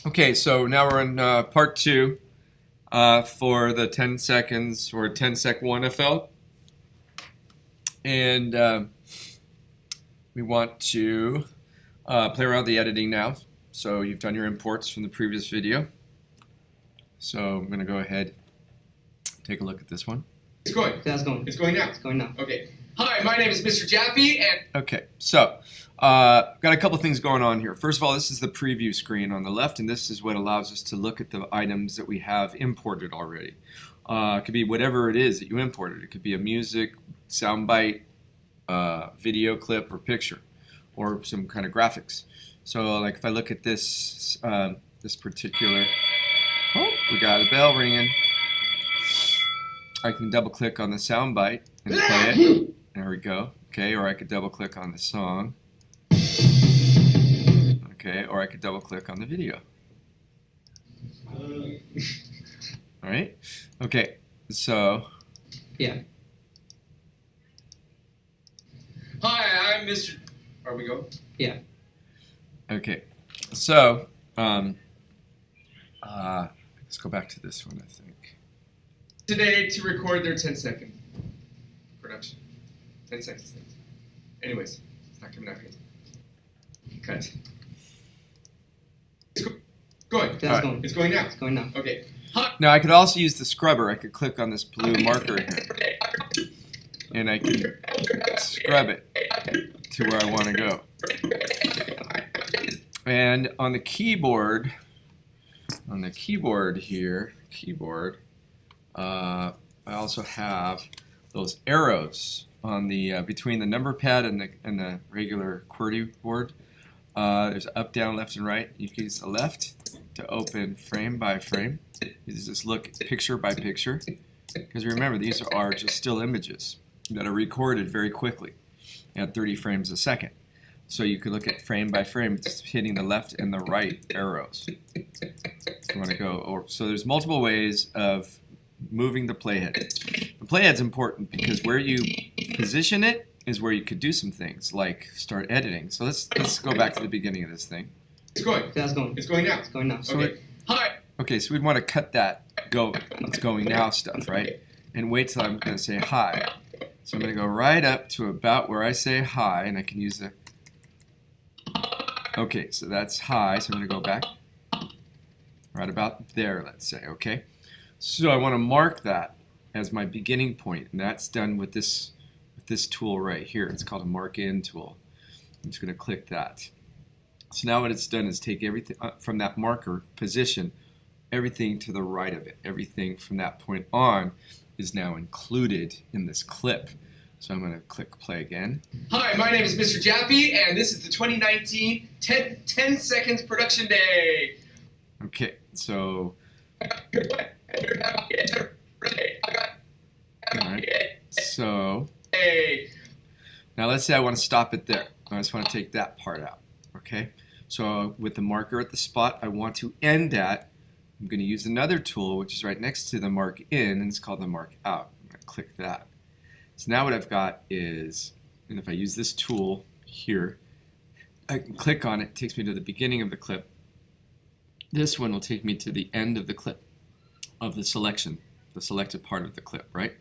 Okay, so now we're in part two for the 10 seconds or 10-sec 1FL. And we want to play around with the editing now. So you've done your imports from the previous video. So I'm going to go ahead and take a look at this one. It's going. That's going. It's going now. It's going now. Okay. Hi, my name is Mr. Jaffe, and Okay, so got a couple things going on here. First of all, this is the preview screen on the left, and this is what allows us to look at the items that we have imported already. It could be whatever it is that you imported. It could be a music, soundbite, video clip, or picture, or some kind of graphics. So, like if I look at this, this particular, oh, we got a bell ringing. I can double click on the soundbite and play it. There we go. Okay, or I could double click on the song. Okay, or I could double click on the video. All right. Okay, so. Yeah. hi, I'm Mr. Are we going? Yeah. Okay, so let's go back to this one, I think. Today to record their 10-second production. 10 seconds things. Anyways, it's not coming out good. Cut. It's going. That's going. It's going now. It's going now. Okay. Hi. Now I could also use the scrubber. I could click on this blue marker here, and I can scrub it to where I want to go. And on the keyboard here, I also have those arrows on the between the number pad and the regular QWERTY board. There's up, down, left, and right. You can use the left to open frame by frame. You just look picture by picture. Because remember, these are just still images that are recorded very quickly at 30 frames a second. So you could look at frame by frame, just hitting the left and the right arrows. If you want to go, so there's multiple ways of moving the playhead. The playhead's important because where you position it is where you could do some things like start editing. So let's go back to the beginning of this thing. It's going. That's going. It's going now. It's going now. So Okay. Hi. Okay, so we'd want to cut that it's going now stuff, right? And wait till I'm going to say hi. So I'm going to go right up to about where I say hi, and I can use the. Okay, so that's hi. So I'm going to go back right about there, let's say. Okay, so I want to mark that as my beginning point, and that's done with this tool right here. It's called a mark in tool. I'm just going to click that. So now what it's done is take everything from that marker position, everything to the right of it. Everything from that point on is now included in this clip. So I'm going to click play again. Hi, my name is Mr. Jaffe, and this is the 2019 10 Seconds Production Day. Okay, so. Alright, so now let's say I want to stop it there. I just want to take that part out. Okay, so with the marker at the spot I want to end at, I'm going to use another tool which is right next to the mark in, and it's called the mark out. I'm going to click that. So now what I've got is, and if I use this tool here, I can click on it, it takes me to the beginning of the clip. This one will take me to the end of the clip, of the selection, the selected part of the clip, right?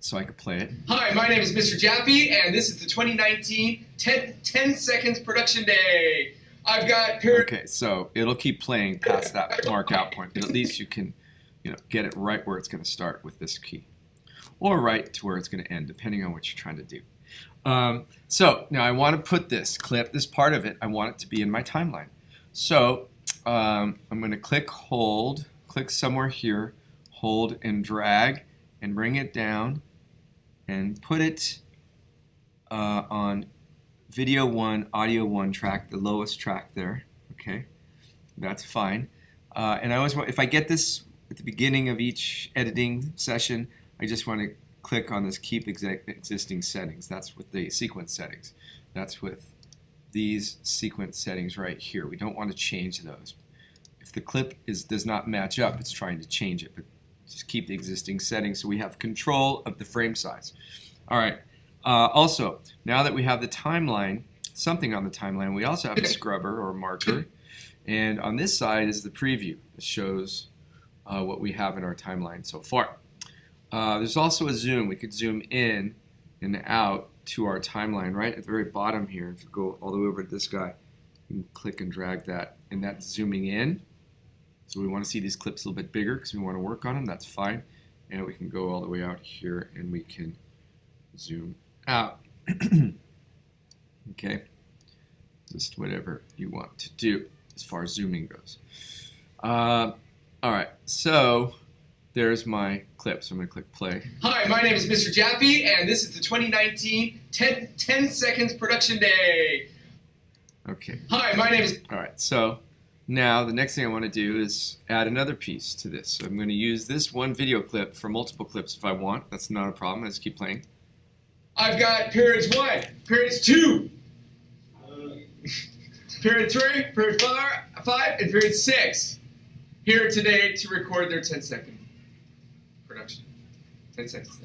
So I could play it. Hi, my name is Mr. Jaffe, and this is the 2019 10 Seconds Production Day. I've got Okay, so it'll keep playing past that mark out point, but at least you can, get it right where it's going to start with this key, or right to where it's going to end, depending on what you're trying to do. So now I want to put this clip, this part of it, I want it to be in my timeline. So I'm going to click somewhere here, hold and drag, and bring it down, and put it on video 1, audio 1 track, the lowest track there. Okay, that's fine. And I always want, if I get this at the beginning of each editing session, I just want to click on this keep existing settings. That's with the sequence settings. That's with these sequence settings right here. We don't want to change those. If the clip does not match up, it's trying to change it, but just keep the existing settings so we have control of the frame size. All right. Also, now that we have the timeline, something on the timeline, we also have a scrubber or marker. And on this side is the preview. It shows what we have in our timeline so far. There's also a zoom. We could zoom in and out to our timeline right at the very bottom here. If you go all the way over to this guy, you can click and drag that, and that's zooming in. So we want to see these clips a little bit bigger because we want to work on them. That's fine. And we can go all the way out here and we can zoom out. Okay, just whatever you want to do as far as zooming goes. All right, so there's my clip. So I'm going to click play. Hi, my name is Mr. Jaffe, and this is the 2019 10 Seconds Production Day. Okay. Hi, my name is... All right, so now the next thing I want to do is add another piece to this. So I'm going to use this one video clip for multiple clips if I want. That's not a problem. I just keep playing. I've got periods 1, periods 2, period 3, period 5, and period 6 here today to record their 10-second production. 10 seconds.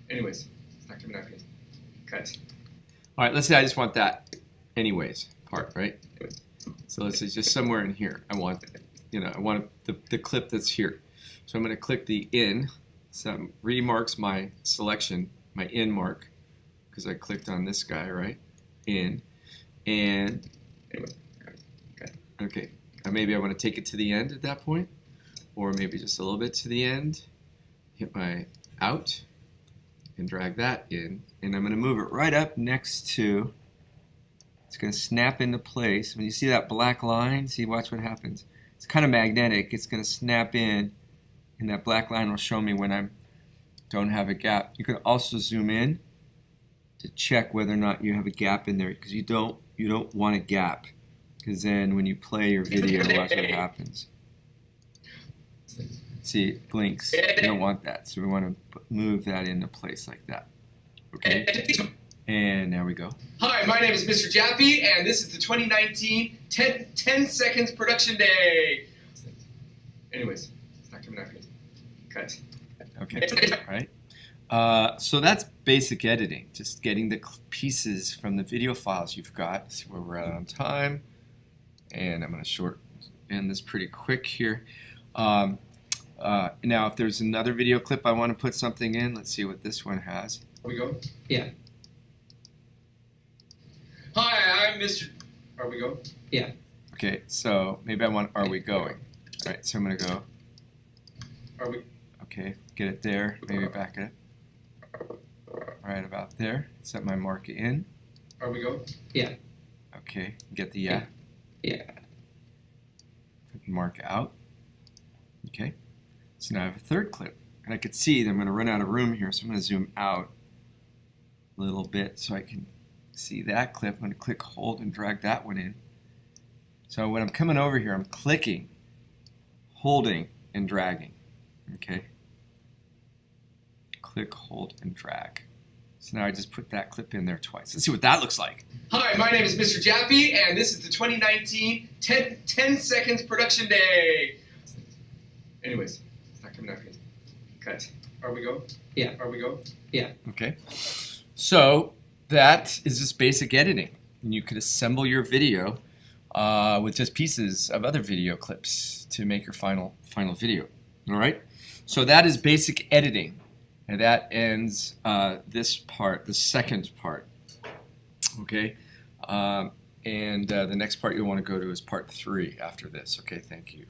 Anyways, it's not coming out good. Cut. All right, let's say I just want that anyways part, right? So let's say just somewhere in here. I want the clip that's here. So I'm going to click the in. So it remarks my selection, my in mark, because I clicked on this guy, right? In. And Anyway, okay, maybe I want to take it to the end at that point, or maybe just a little bit to the end. Hit my out and drag that in, and I'm going to move it right up next to. It's going to snap into place. When you see that black line, see, watch what happens. It's kind of magnetic. It's going to snap in, and that black line will show me when I don't have a gap. You can also zoom in to check whether or not you have a gap in there, because you don't want a gap, because then when you play your video, watch what happens. See, it blinks. You don't want that, so we want to move that into place like that. Okay, and there we go. Hi, my name is Mr. Jaffe, and this is the 2019 10 Seconds Production Day. Anyways, it's not coming out good. Cut. Okay, all right. So that's basic editing, just getting the pieces from the video files you've got. See where we're at on time, and I'm going to end this pretty quick here. Now, if there's another video clip I want to put something in, let's see what this one has. Are we go? Yeah. Hi, I'm Mr. Are we go? Yeah. Okay, so maybe I want Are We Going? All right, so I'm going to go. Are we? Okay, get it there, maybe back it up. All right, about there. Set my mark in. Are we go? Yeah. Okay, get the yeah. Yeah. Put the mark out. Okay, so now I have a third clip. And I could see that I'm going to run out of room here, so I'm going to zoom out a little bit so I can see that clip. I'm going to click, hold, and drag that one in. So when I'm coming over here, I'm clicking, holding, and dragging. Okay? Click, hold, and drag. So now I just put that clip in there twice. Let's see what that looks like. Hi, my name is Mr. Jaffe, and this is the 2019 10 Seconds Production Day. Anyways, it's not coming out good. Cut. Are we go? Yeah. Are we go? Yeah. Okay. So that is just basic editing. And you could assemble your video with just pieces of other video clips to make your final video. All right. So that is basic editing, and that ends this part, the second part. Okay. And the next part you'll want to go to is part 3 after this. Okay. Thank you.